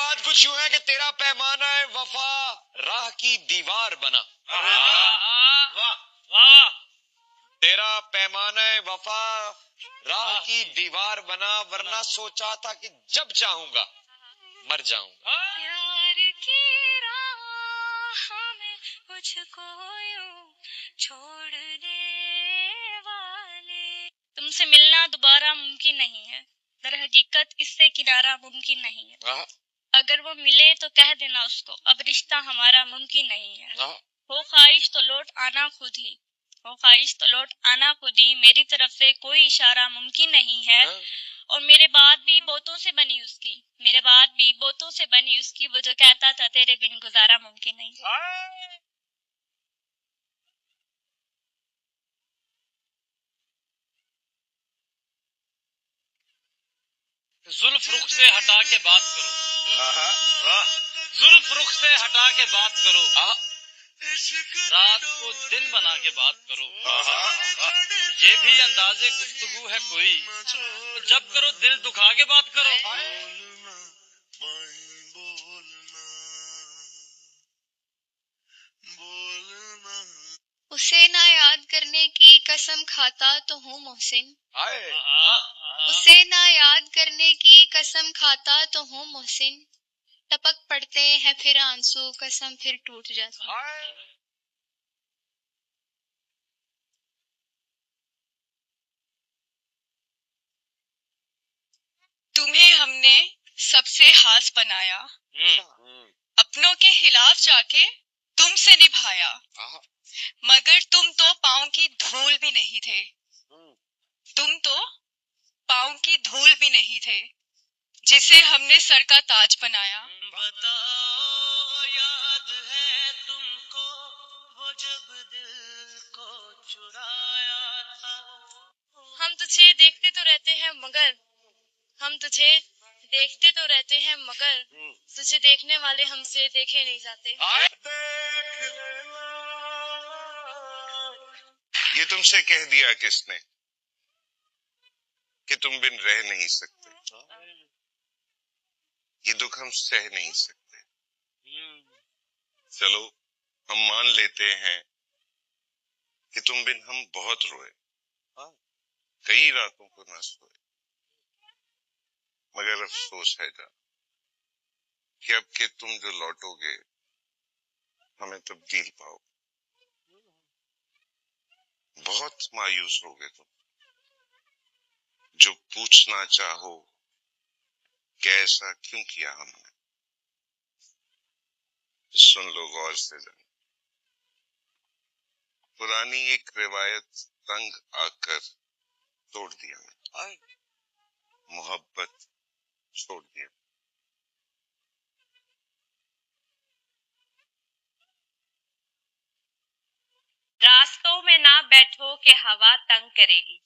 बात कुछ यूं है कि तेरा पैमाना है वफा राह की दीवार बना। अरे वाह वाह वाह। तेरा पैमाना है वफा राह की दीवार बना, वरना सोचा था कि जब चाहूंगा मर जाऊंगा। प्यार की राह में मुझको यूं छोड़ने वाले। तुमसे मिलना दोबारा मुमकिन नहीं है, दर हकीकत इससे किनारा मुमकिन नहीं है। अगर वो मिले तो कह देना उसको, अब रिश्ता हमारा मुमकिन नहीं है। हो ख्वाहिश तो लौट आना खुद ही, हो ख्वाहिश तो लौट आना खुद ही, मेरी तरफ से कोई इशारा मुमकिन नहीं है। और मेरे बाद भी बोतों से बनी उसकी, मेरे बाद भी बोतों से बनी उसकी, वो जो कहता था तेरे बिन गुजारा मुमकिन नहीं है। जुल्फ रुख से हटा के बात करो, वाह। जुल्फ रुख से हटा के बात करो, रात को दिन बना के बात करो। ये भी अंदाजे गुफ्तगू है कोई, तो जब करो दिल दुखा के बात करो। उसे ना याद करने की कसम खाता तो हूँ मोहसिन, उसे ना याद करने की कसम खाता तो हूँ मोहसिन, टपक पड़ते हैं फिर आंसू, कसम फिर टूट जाती है। तुम्हें हमने सबसे खास बनाया, अपनों के खिलाफ जाके तुमसे निभाया, मगर तुम तो पाँव की धूल भी नहीं थे, तुम तो पाँव की धूल भी नहीं थे, जिसे हमने सर का ताज बनाया। बताओ याद है तुमको वो जब दिल को चुराया था। हम तुझे देखते तो रहते हैं मगर, हम तुझे देखते तो रहते हैं मगर, तुझे देखने वाले हमसे देखे नहीं जाते। ये तुमसे कह दिया किसने कि तुम बिन रह नहीं सकते, ये दुख हम सह नहीं सकते। चलो हम मान लेते हैं कि तुम बिन हम बहुत रोए, कई रातों को ना सोए, मगर अफसोस है जान कि अब के तुम जो लौटोगे हमें तब्दील पाओगे। बहुत मायूस होगे तुम, जो पूछना चाहो कि ऐसा क्यों किया हमने। सुन लो गौर से जान, पुरानी एक रिवायत तंग आकर तोड़ दिया, मोहब्बत छोड़ दिया। रास्तों में ना बैठो कि हवा तंग करेगी,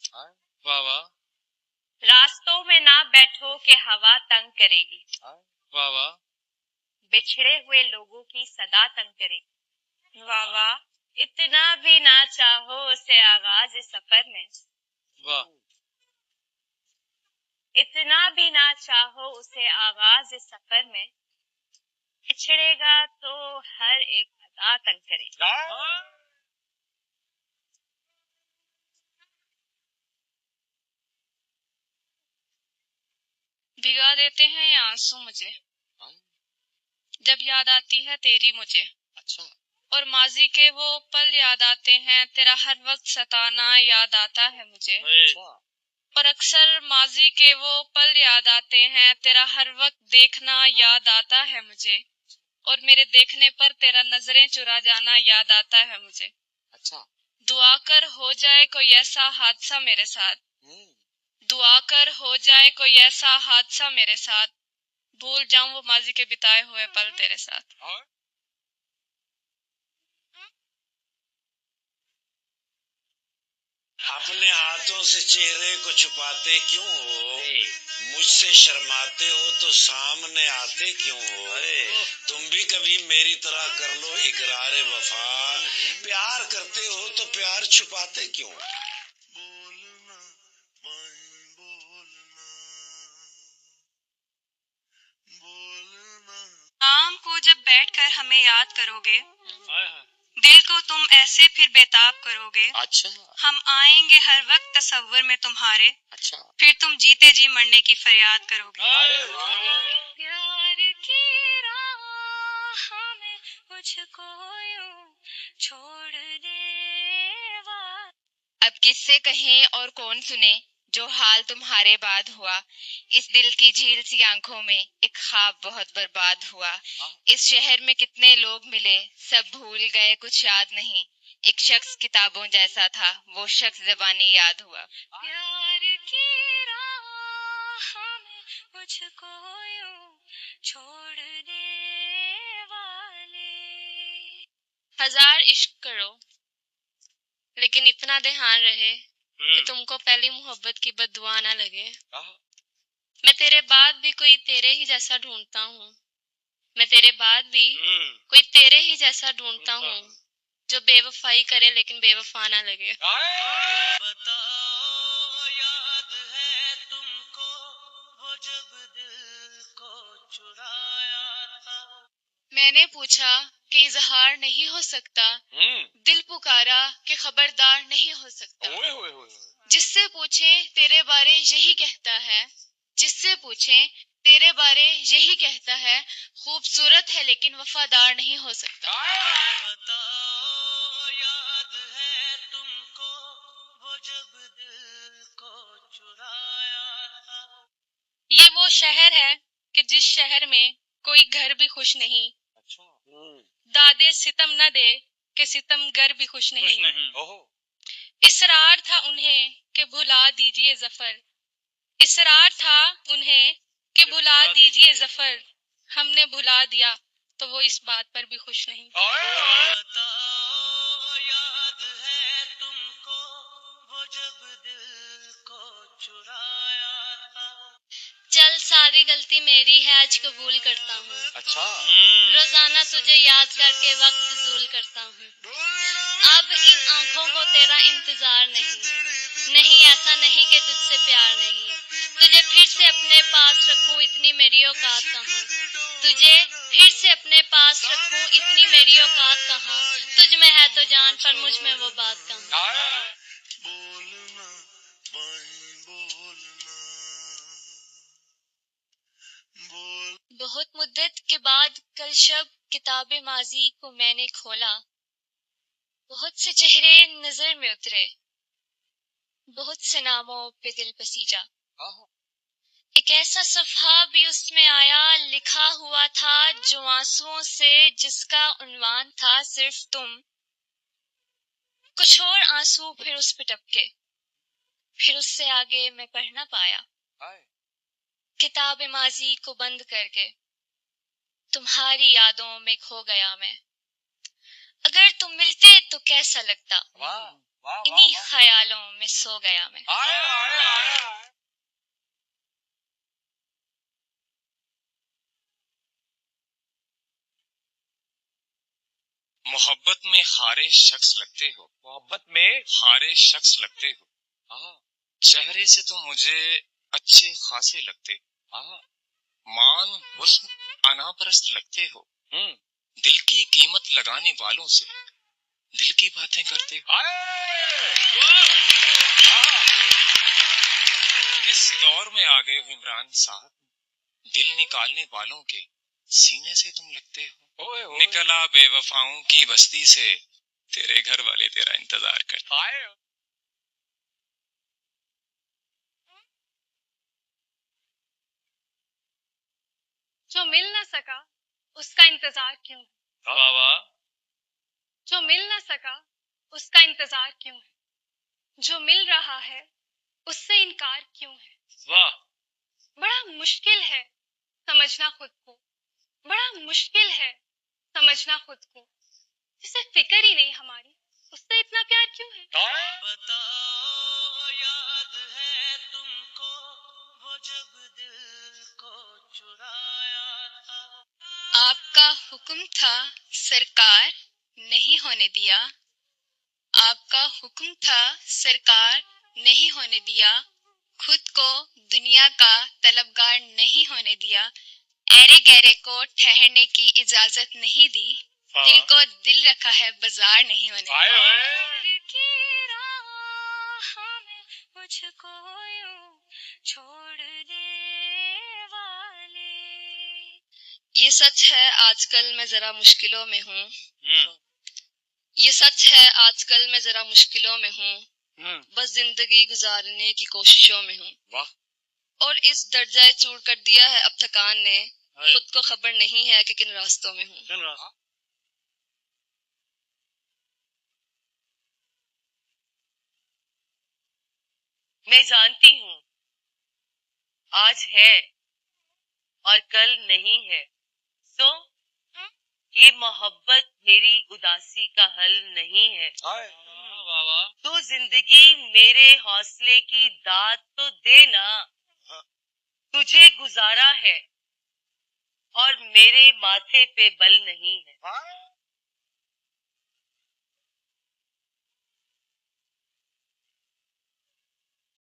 वाह वाह रास्तों में ना बैठो कि हवा तंग करेगी, वाह वाह। बिछड़े हुए लोगों की सदा तंग करेगी। वाह वाह। इतना भी ना चाहो उसे आगाज सफर में, वाह। इतना भी ना चाहो उसे आगाज सफर में, बिछड़ेगा तो हर एक अदा तंग करेगी। भिगा देते हैं ये आंसू मुझे, जब याद आती है तेरी मुझे। अच्छा। और माजी के वो पल याद आते हैं, तेरा हर वक्त सताना याद आता है मुझे। पर अक्सर माजी के वो पल याद आते हैं, तेरा हर वक्त देखना याद आता है मुझे। और मेरे देखने पर तेरा नजरें चुरा जाना याद आता है मुझे। अच्छा। दुआ कर हो जाए कोई ऐसा हादसा मेरे साथ, दुआ कर हो जाए कोई ऐसा हादसा मेरे साथ, भूल जाऊं वो माजी के बिताए हुए पल तेरे साथ। अपने हाथों से चेहरे को छुपाते क्यों हो, मुझसे शर्माते हो तो सामने आते क्यों हो। तुम भी कभी मेरी तरह कर लो इकरार वफा, प्यार करते हो तो प्यार छुपाते क्यों। बोलना बैठकर हमें याद करोगे, दिल को तुम ऐसे फिर बेताब करोगे। अच्छा हम आएंगे हर वक्त तसव्वुर में तुम्हारे, अच्छा फिर तुम जीते जी मरने की फरियाद करोगे। प्यार की राह में मुझको यूं छोड़ दे वाली। अब किससे कहें और कौन सुने जो हाल तुम्हारे बाद हुआ। इस दिल की झील सी आंखों में एक ख्वाब बहुत बर्बाद हुआ। इस शहर में कितने लोग मिले, सब भूल गए, कुछ याद नहीं। एक शख्स किताबों जैसा था, वो शख्स ज़बानी याद हुआ। प्यार की राह में मुझको यूं छोड़ दे वाले। हजार इश्क करो, लेकिन इतना ध्यान रहे कि तुमको पहली मोहब्बत की बद्दुआ ना लगे। मैं तेरे बाद भी कोई तेरे ही जैसा ढूंढता हूँ, मैं तेरे बाद भी कोई तेरे ही जैसा ढूंढता हूँ, जो बेवफाई करे लेकिन बेवफा ना लगे। बताओ याद है तुमको वो जब दिल को चुराया था। मैंने पूछा कि इजहार नहीं हो सकता, दिल पुकारा कि खबरदार नहीं हो सकता। जिससे पूछे तेरे बारे यही कहता है, जिससे पूछे तेरे बारे यही कहता है, खूबसूरत है लेकिन वफादार नहीं हो सकता। बताओ याद है तुमको वो जब दिल को चुराया था। ये वो शहर है कि जिस शहर में कोई घर भी खुश नहीं, दादे सितम न दे कि सितमगर भी खुश नहीं। इसरार था उन्हें कि भुला दीजिए जफर, इसरार था उन्हें कि भुला दीजिए जफर, हमने भुला दिया तो वो इस बात पर भी खुश नहीं। बताओ याद है तुमको वो जब दिल को चुराया था। चल सारी गलती मेरी है, आज कबूल करता हूँ। अच्छा रोजाना तुझे याद करके वक्त फजूल करता हूँ। अब इन आंखों को तेरा इंतजार नहीं, नहीं ऐसा नहीं कि तुझसे प्यार नहीं। तुझे फिर से अपने पास रखूं इतनी मेरी औकात कहाँ, तुझे फिर से अपने पास रखूं इतनी मेरी औकात कहाँ। तुझ में है तो जान पर मुझ में वो बात कहाँ। बोलना माही बोलना बोल। बहुत मुद्दत के बाद कल शब किताबे माजी को मैंने खोला, बहुत से चेहरे नजर में उतरे, बहुत से नामों पे दिल पसीजा। एक ऐसा सफ़हा भी उसमें आया, लिखा हुआ था जो आंसुओं से, जिसका उन्वान था सिर्फ तुम। कुछ और आंसू फिर उस पे टपके, फिर उससे आगे मैं पढ़ ना पाया। किताब माजी को बंद करके तुम्हारी यादों में खो गया मैं। अगर तुम मिलते तो कैसा लगता, इन्हीं ख्यालों में सो गया मैं। मोहब्बत में हारे शख्स लगते हो, मोहब्बत में हारे शख्स लगते हो। चेहरे से तो मुझे अच्छे खासे लगते, मान हुस्न अनापरस्त लगते हो। दिल की कीमत लगाने वालों से दिल की बातें करते हो। किस दौर में आ गए हो इमरान साहब, दिल निकालने वालों के सीने से तुम लगते हो। निकला बेवफाओं की बस्ती से, तेरे घर वाले तेरा इंतजार करते हैं। जो मिल ना सका उसका इंतजार क्यों है, जो मिल ना सका उसका इंतजार क्यों है, जो मिल रहा है उससे इनकार क्यों है। वाह, बड़ा मुश्किल है समझना खुद को, बड़ा मुश्किल है समझना खुद को, जिसे फिक्र ही नहीं हमारी उससे इतना प्यार क्यों है। बताओ याद है तुमको वो जब दिल को चुराया था। आपका हुक्म था सरकार नहीं होने दिया, आपका हुक्म था सरकार नहीं होने दिया, खुद को दुनिया का तलबगार नहीं होने दिया। ऐरे गहरे को ठहरने की इजाजत नहीं दी, दिल को दिल रखा है बाजार नहीं बने। की राह में मुझको यूं छोड़ने वाले। ये सच है आजकल मैं जरा मुश्किलों में हूँ। ये सच है आजकल मैं जरा मुश्किलों में हूँ, बस जिंदगी गुजारने की कोशिशों में हूँ। वाह। और इस दर्जाए चूर कर दिया है अब थकान ने, खुद को खबर नहीं है कि किन रास्तों में हूँ। मैं जानती हूँ आज है और कल नहीं है, सो ये मोहब्बत मेरी उदासी का हल नहीं है। तो जिंदगी मेरे हौसले की दाद तो देना, तुझे गुजारा है और मेरे माथे पे बल नहीं है।